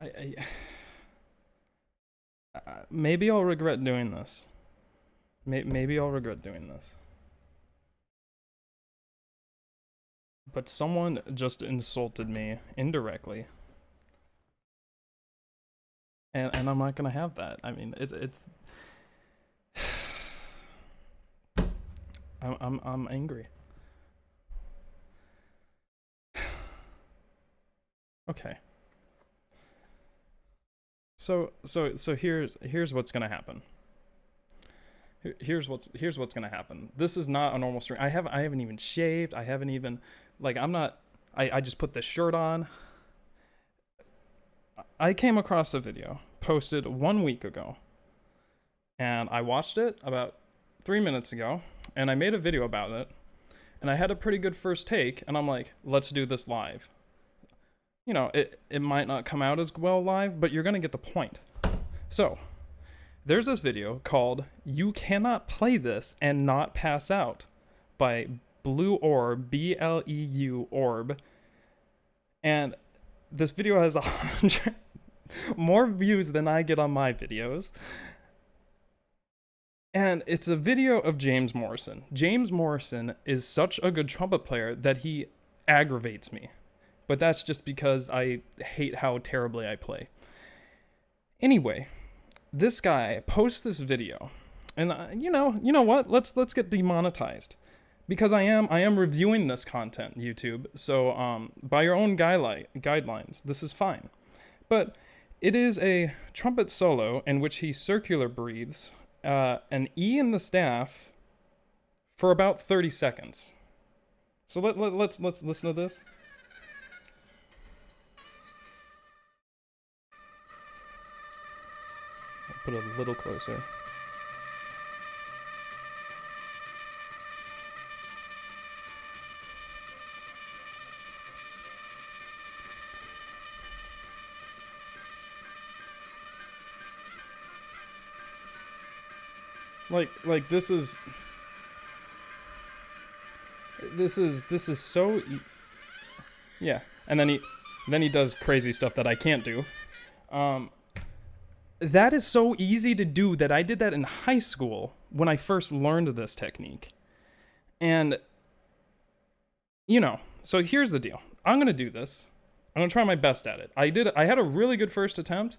I maybe I'll regret doing this. Maybe I'll regret doing this. But someone just insulted me indirectly, and I'm not gonna have that. I mean, it's I'm angry. Okay. So here's what's gonna happen. Here's what's gonna happen. This is not a normal stream. I haven't even shaved. I haven't even like I'm not. I just put this shirt on. I came across a video posted 1 week ago, and I watched it about 3 minutes ago, and I made a video about it, and I had a pretty good first take, and I'm like, let's do this live. You know, it might not come out as well live, but you're gonna get the point. So there's this video called "You Cannot Play This and Not Pass Out" by Blue Orb, Bleu Orb, and this video has 100 more views than I get on my videos. And it's a video of James Morrison. James Morrison is such a good trumpet player that he aggravates me. But that's just because I hate how terribly I play. Anyway, this guy posts this video, and you know what? Let's get demonetized, because I am reviewing this content, YouTube. So by your own guidelines, this is fine. But it is a trumpet solo in which he circular breathes an E in the staff for about 30 seconds. So let's listen to this. Put it a little closer. Like this is so yeah, and then he does crazy stuff that I can't do. That is so easy to do that I did that in high school when I first learned this technique. And, so here's the deal. I'm going to do this. I'm going to try my best at it. I had a really good first attempt.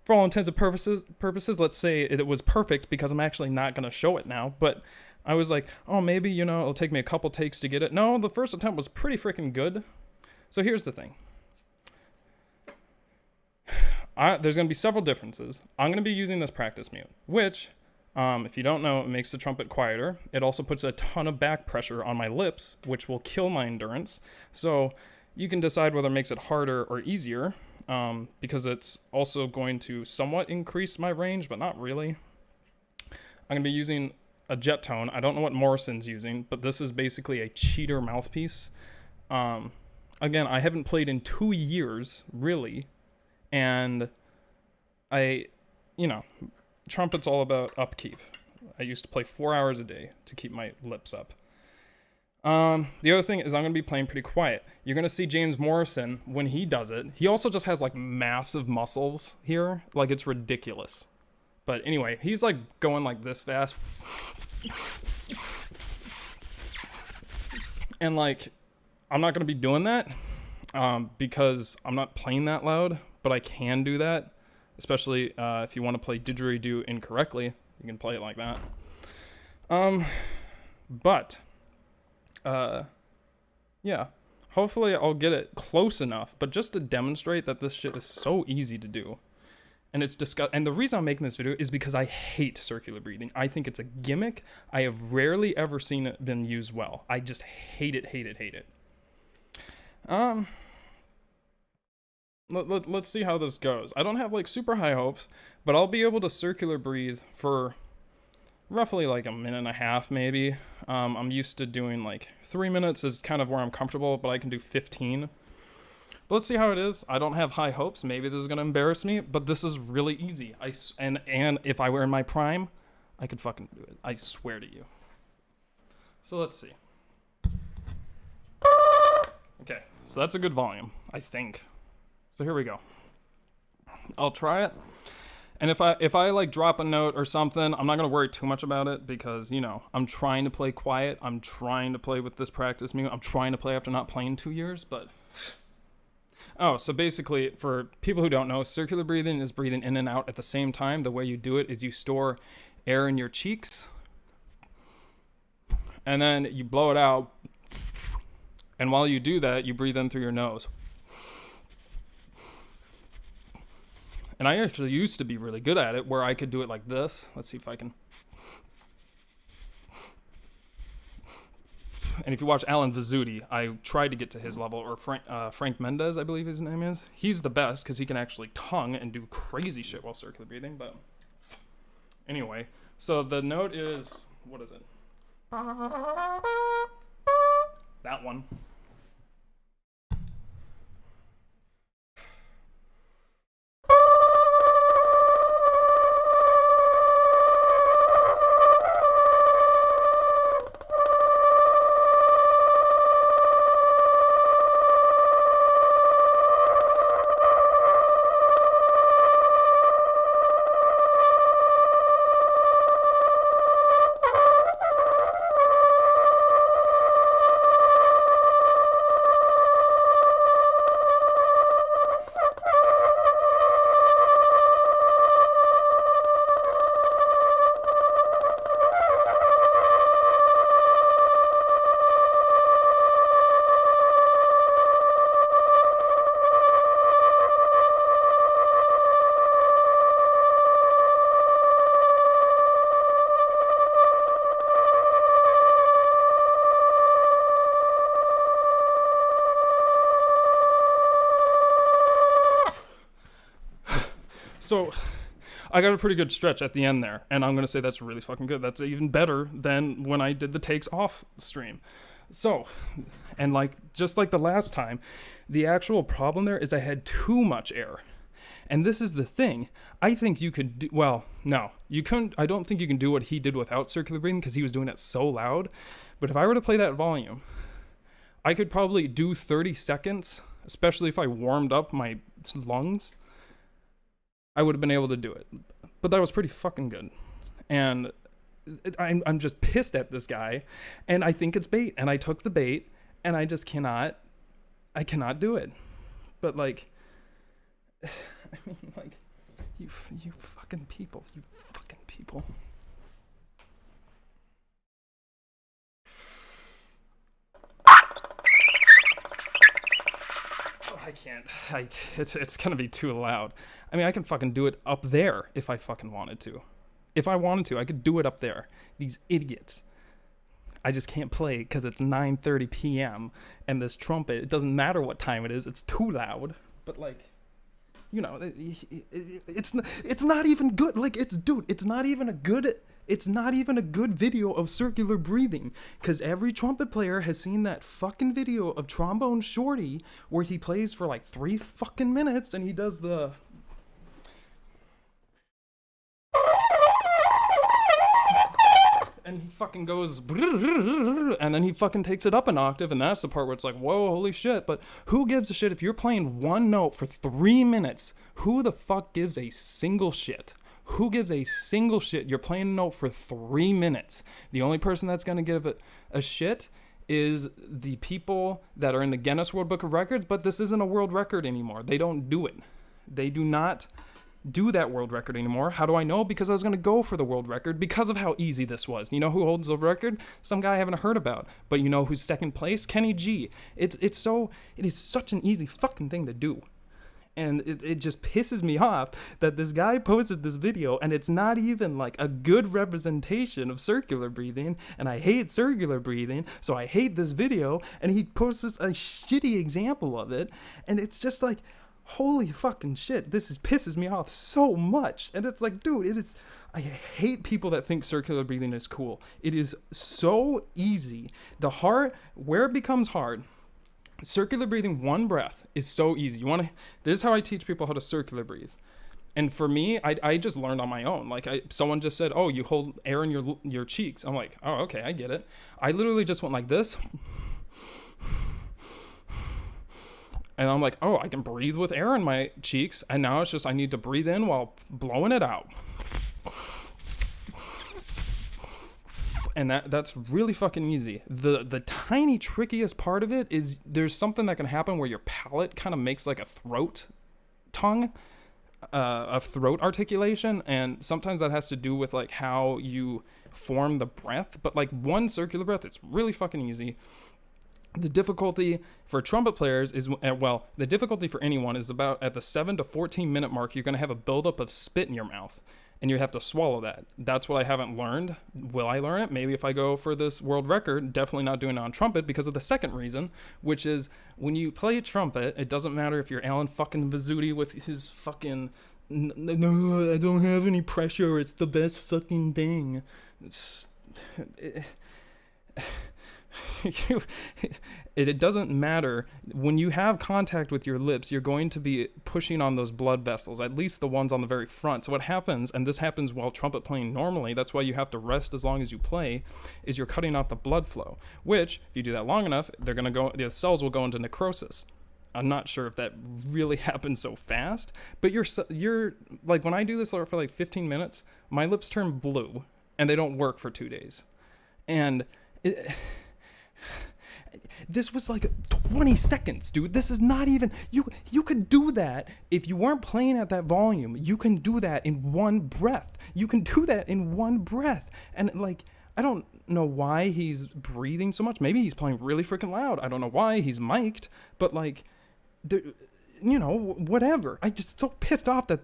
For all intents and purposes, let's say it was perfect, because I'm actually not going to show it now. But I was like, oh, maybe, it'll take me a couple takes to get it. No, the first attempt was pretty freaking good. So here's the thing. There's going to be several differences. I'm going to be using this practice mute, which, if you don't know, it makes the trumpet quieter. It also puts a ton of back pressure on my lips, which will kill my endurance. So you can decide whether it makes it harder or easier, because it's also going to somewhat increase my range, but not really. I'm going to be using a jet tone. I don't know what Morrison's using, but this is basically a cheater mouthpiece. Again, I haven't played in 2 years, really. And trumpet's all about upkeep. I used to play 4 hours a day to keep my lips up. The other thing is I'm going to be playing pretty quiet. You're going to see James Morrison, when he does it, he also just has like massive muscles here. Like, it's ridiculous. But anyway, he's like going like this fast. And like, I'm not going to be doing that because I'm not playing that loud. But I can do that, especially if you want to play didgeridoo incorrectly. You can play it like that. Yeah. Hopefully I'll get it close enough, but just to demonstrate that this shit is so easy to do. And it's and the reason I'm making this video is because I hate circular breathing. I think it's a gimmick. I have rarely ever seen it been used well. I just hate it. Let's see how this goes. I don't have like super high hopes, but I'll be able to circular breathe for roughly like a minute and a half, maybe. I'm used to doing like 3 minutes is kind of where I'm comfortable, but I can do 15. But let's see how it is. I don't have high hopes. Maybe this is gonna embarrass me, but this is really easy. And if I were in my prime, I could fucking do it. I swear to you. So let's see. Okay, so that's a good volume, I think. So here we go. I'll try it. And if I like drop a note or something, I'm not gonna worry too much about it because I'm trying to play quiet. I'm trying to play with this practice music. I'm trying to play after not playing 2 years. But so basically, for people who don't know, circular breathing is breathing in and out at the same time. The way you do it is you store air in your cheeks, and then you blow it out. And while you do that, you breathe in through your nose. And I actually used to be really good at it, where I could do it like this. Let's see if I can. And if you watch Alan Vizzuti, I tried to get to his level, or Frank Mendez, I believe his name is. He's the best because he can actually tongue and do crazy shit while circular breathing. But anyway, so the note is, what is it? That one. So I got a pretty good stretch at the end there, and I'm going to say that's really fucking good. That's even better than when I did the takes off stream. So, and just like the last time, the actual problem there is I had too much air. And this is the thing. I think you could do, well, no, you couldn't. I don't think you can do what he did without circular breathing because he was doing it so loud. But if I were to play that volume, I could probably do 30 seconds, especially if I warmed up my lungs. I would have been able to do it. But that was pretty fucking good. And I'm just pissed at this guy. And I think it's bait. And I took the bait. And I just cannot do it. But I mean, you fucking people. You fucking people. I can't. It's gonna be too loud. I mean, I can fucking do it up there if I fucking wanted to. If I wanted to, I could do it up there. These idiots. I just can't play because it's 9:30 p.m. and this trumpet, it doesn't matter what time it is, it's too loud. But it's not even good. It's not even a good video of circular breathing, because every trumpet player has seen that fucking video of Trombone Shorty where he plays for 3 fucking minutes and he does the and he fucking goes and then he fucking takes it up an octave, and that's the part where it's like, whoa, holy shit. But who gives a shit if you're playing one note for 3 minutes? Who the fuck gives a single shit? Who gives a single shit? You're playing a note for 3 minutes. The only person that's going to give it a shit is the people that are in the Guinness World Book of Records, but this isn't a world record anymore. They don't do it. They do not do that world record anymore. How do I know? Because I was going to go for the world record because of how easy this was. You know who holds the record? Some guy I haven't heard about. But you know who's second place? Kenny G. It is such an easy fucking thing to do. And it just pisses me off that this guy posted this video and it's not even a good representation of circular breathing, and I hate circular breathing, so I hate this video, and he posts a shitty example of it, and it's just holy fucking shit, pisses me off so much. And it's dude, I hate people that think circular breathing is cool. It is so easy. Where it becomes hard, circular breathing, one breath, is so easy. This is how I teach people how to circular breathe. And for me, I just learned on my own. Someone just said, oh, you hold air in your cheeks. I'm like, oh, okay, I get it. I literally just went like this. And I'm like, oh, I can breathe with air in my cheeks, and now it's just I need to breathe in while blowing it out. And that's really fucking easy. The tiny trickiest part of it is there's something that can happen where your palate kind of makes like a throat tongue, a throat articulation, and sometimes that has to do with like how you form the breath. But like one circular breath, it's really fucking easy. The difficulty for trumpet players is, well, the difficulty for anyone is about at the 7 to 14 minute mark, you're going to have a buildup of spit in your mouth, and you have to swallow that. That's what I haven't learned. Will I learn it? Maybe if I go for this world record. Definitely not doing it on trumpet because of the second reason, which is when you play trumpet, it doesn't matter if you're Alan fucking Vizzuti with his fucking, no, I don't have any pressure, it's the best fucking thing. It doesn't matter. When you have contact with your lips, you're going to be pushing on those blood vessels, at least the ones on the very front. So what happens, and this happens while trumpet playing normally, that's why you have to rest as long as you play, is you're cutting off the blood flow, which if you do that long enough, the cells will go into necrosis. I'm not sure if that really happens so fast, but you're like, when I do this for like 15 minutes, my lips turn blue and they don't work for 2 days. And this was like 20 seconds, dude. This is not even, you could do that if you weren't playing at that volume. You can do that in one breath. And like, I don't know why he's breathing so much. Maybe he's playing really freaking loud. I don't know why he's mic'd, but like, whatever. I just so pissed off that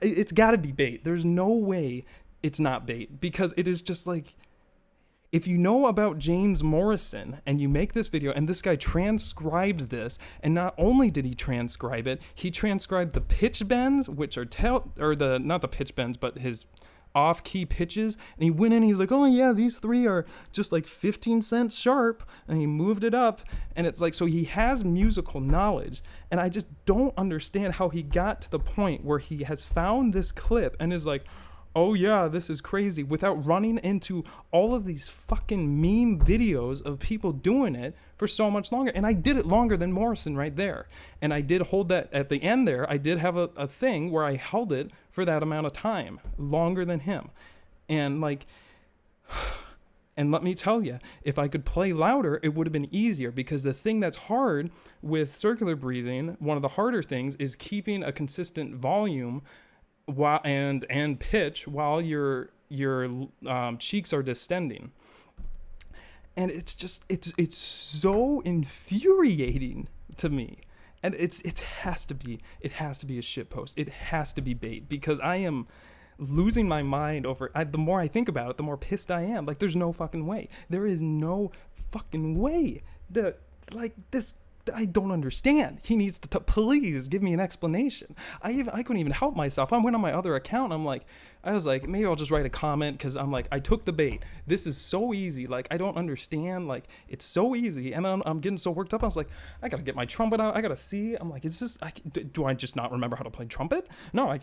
it's gotta be bait. There's no way it's not bait, because it is just like, if you know about James Morrison and you make this video and this guy transcribed this, and not only did he transcribe it, he transcribed the pitch bends, which are not the pitch bends, but his off-key pitches, and he went in and he's like, oh yeah, these three are just like 15 cents sharp, and he moved it up, and it's like, so he has musical knowledge, and I just don't understand how he got to the point where he has found this clip and is like, oh yeah, this is crazy, without running into all of these fucking meme videos of people doing it for so much longer. And I did it longer than Morrison right there. And I did hold that at the end there. I did have a thing where I held it for that amount of time, longer than him. And like, and let me tell you, if I could play louder, it would have been easier, because the thing that's hard with circular breathing, one of the harder things, is keeping a consistent volume while and pitch while your cheeks are distending. And it's just it's so infuriating to me. And it has to be a shitpost. It has to be bait, because I am losing my mind over the more I think about it, the more pissed I am. Like, there's no fucking way. There is no fucking way that, like, this, I don't understand. He needs to please give me an explanation. I couldn't even help myself. I went on my other account and I was like, maybe I'll just write a comment, because I'm like, I took the bait. This is so easy. Like, I don't understand. Like, it's so easy. And I'm getting so worked up. I was like, I gotta get my trumpet out. I gotta see. I'm like, do I just not remember how to play trumpet? No,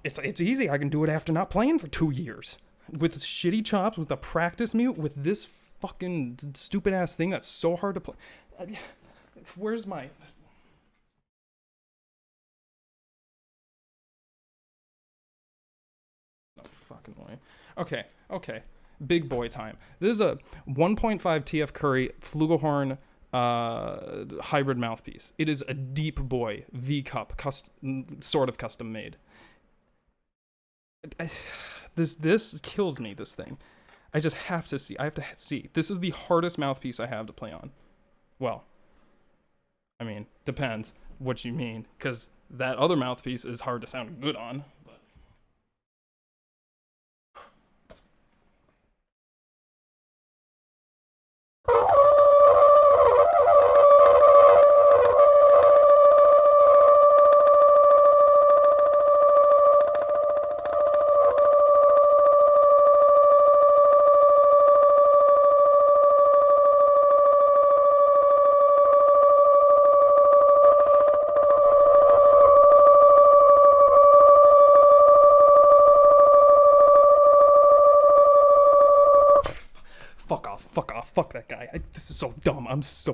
it's easy. I can do it after not playing for 2 years with shitty chops, with a practice mute, with this fucking stupid ass thing that's so hard to play. Where's my... No fucking way. Okay. Big boy time. This is a 1.5 TF Curry flugelhorn hybrid mouthpiece. It is a deep boy V cup, sort of custom made. This kills me, this thing. I just have to see. I have to see. This is the hardest mouthpiece I have to play on. Well, I mean, depends what you mean, because that other mouthpiece is hard to sound good on. But fuck off, fuck that guy. This is so dumb.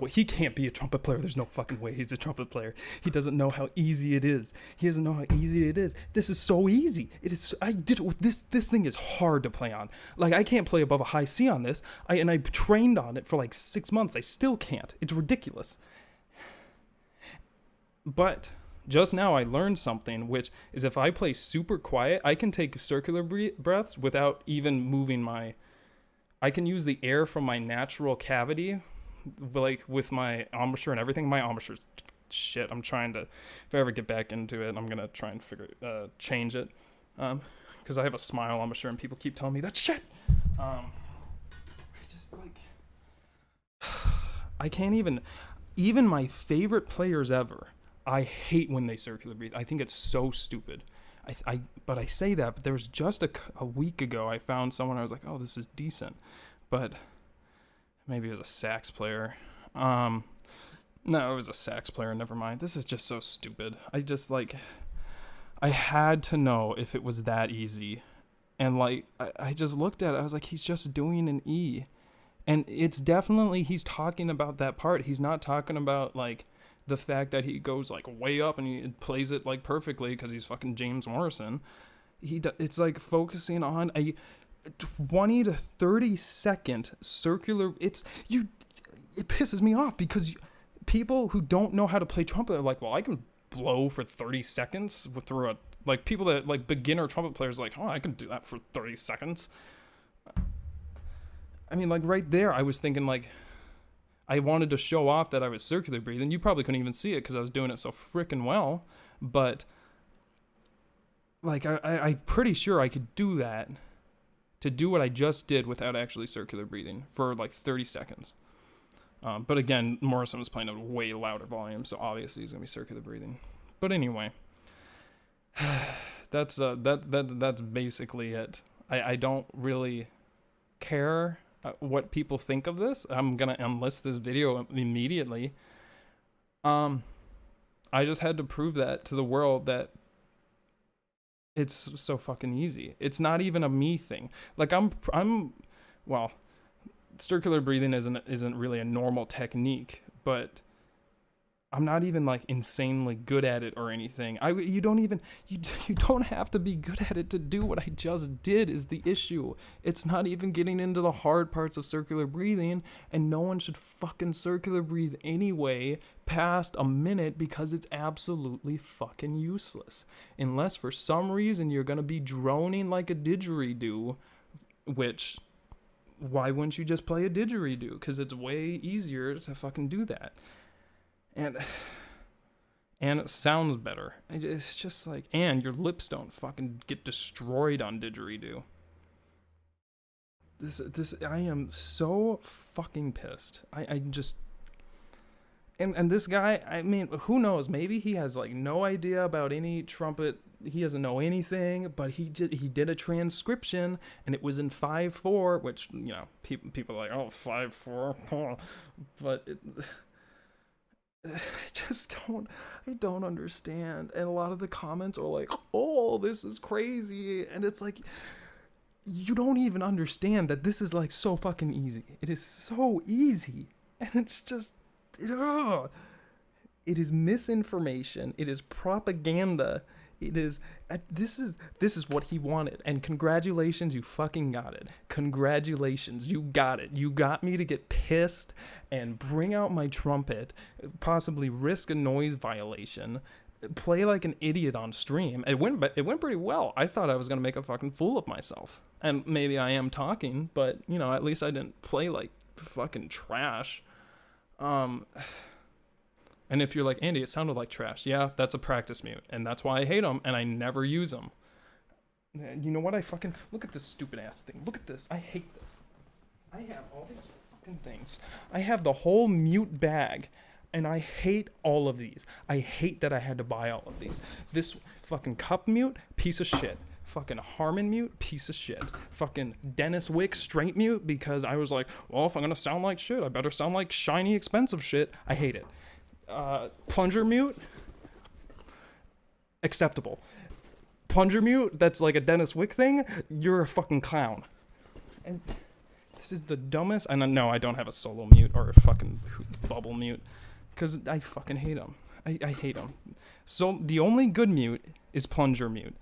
He can't be a trumpet player. There's no fucking way he's a trumpet player. He doesn't know how easy it is. He doesn't know how easy it is. This is so easy. It is. I did it with this. This thing is hard to play on. Like, I can't play above a high C on this. I trained on it for like 6 months. I still can't. It's ridiculous. But just now I learned something, which is if I play super quiet, I can take circular breaths without even moving my... I can use the air from my natural cavity, like with my embouchure and everything. My embouchure's shit. I'm trying to, if I ever get back into it, I'm gonna try and change it, because I have a smile embouchure and people keep telling me that's shit. I just like, I can't even my favorite players ever, I hate when they circular breathe. I think it's so stupid. But I say that, but there was just a week ago, I found someone, I was like, oh, this is decent. But maybe it was a sax player. No, it was a sax player, never mind. This is just so stupid. I had to know if it was that easy. And like, I just looked at it, I was like, he's just doing an E. And it's definitely, he's talking about that part. He's not talking about like, the fact that he goes like way up and he plays it like perfectly because he's fucking James Morrison. It's like focusing on a 20 to 30 second circular. It pisses me off because people who don't know how to play trumpet are like, well, I can blow for 30 seconds through a, like, people that like beginner trumpet players like, oh, I can do that for 30 seconds. I mean, like right there, I was thinking like, I wanted to show off that I was circular breathing. You probably couldn't even see it because I was doing it so freaking well. But, like, I'm pretty sure I could do that, to do what I just did without actually circular breathing for, like, 30 seconds. But again, Morrison was playing at a way louder volume, so obviously he's going to be circular breathing. But anyway, that's basically it. I don't really care what people think of this. I'm gonna enlist this video immediately. I just had to prove that to the world that it's so fucking easy. It's not even a me thing. Like well, circular breathing isn't really a normal technique, but I'm not even like insanely good at it or anything. You don't have to be good at it to do what I just did is the issue. It's not even getting into the hard parts of circular breathing, and no one should fucking circular breathe anyway past a minute because it's absolutely fucking useless. Unless for some reason you're gonna be droning like a didgeridoo, which, why wouldn't you just play a didgeridoo? Because it's way easier to fucking do that. And it sounds better. It's just like, and your lips don't fucking get destroyed on didgeridoo. I am so fucking pissed. I just, and this guy, I mean, who knows? Maybe he has like no idea about any trumpet. He doesn't know anything, but he did a transcription and it was in 5/4, which, you know, people are like, oh, 5/4, but I don't understand. And a lot of the comments are like, oh, this is crazy. And it's like, you don't even understand that this is like so fucking easy. It is so easy. And it's just, ugh. It is misinformation. It is propaganda. It is, this is what he wanted. And congratulations, you fucking got it. Congratulations, you got it. You got me to get pissed and bring out my trumpet, possibly risk a noise violation, play like an idiot on stream. It went pretty well. I thought I was going to make a fucking fool of myself. And maybe I am talking, but, you know, at least I didn't play like fucking trash. And if you're like, Andy, it sounded like trash. Yeah, that's a practice mute. And that's why I hate them, and I never use them. You know what? Look at this stupid ass thing. Look at this. I hate this. I have all these fucking things. I have the whole mute bag, and I hate all of these. I hate that I had to buy all of these. This fucking cup mute, piece of shit. Fucking Harmon mute, piece of shit. Fucking Dennis Wick straight mute, because I was like, well, if I'm gonna sound like shit, I better sound like shiny, expensive shit. I hate it. Plunger mute, acceptable. Plunger mute, that's like a Dennis Wick thing, you're a fucking clown. And this is the dumbest. And no, I don't have a solo mute or a fucking bubble mute, because I fucking hate them. I hate them. So the only good mute is plunger mute.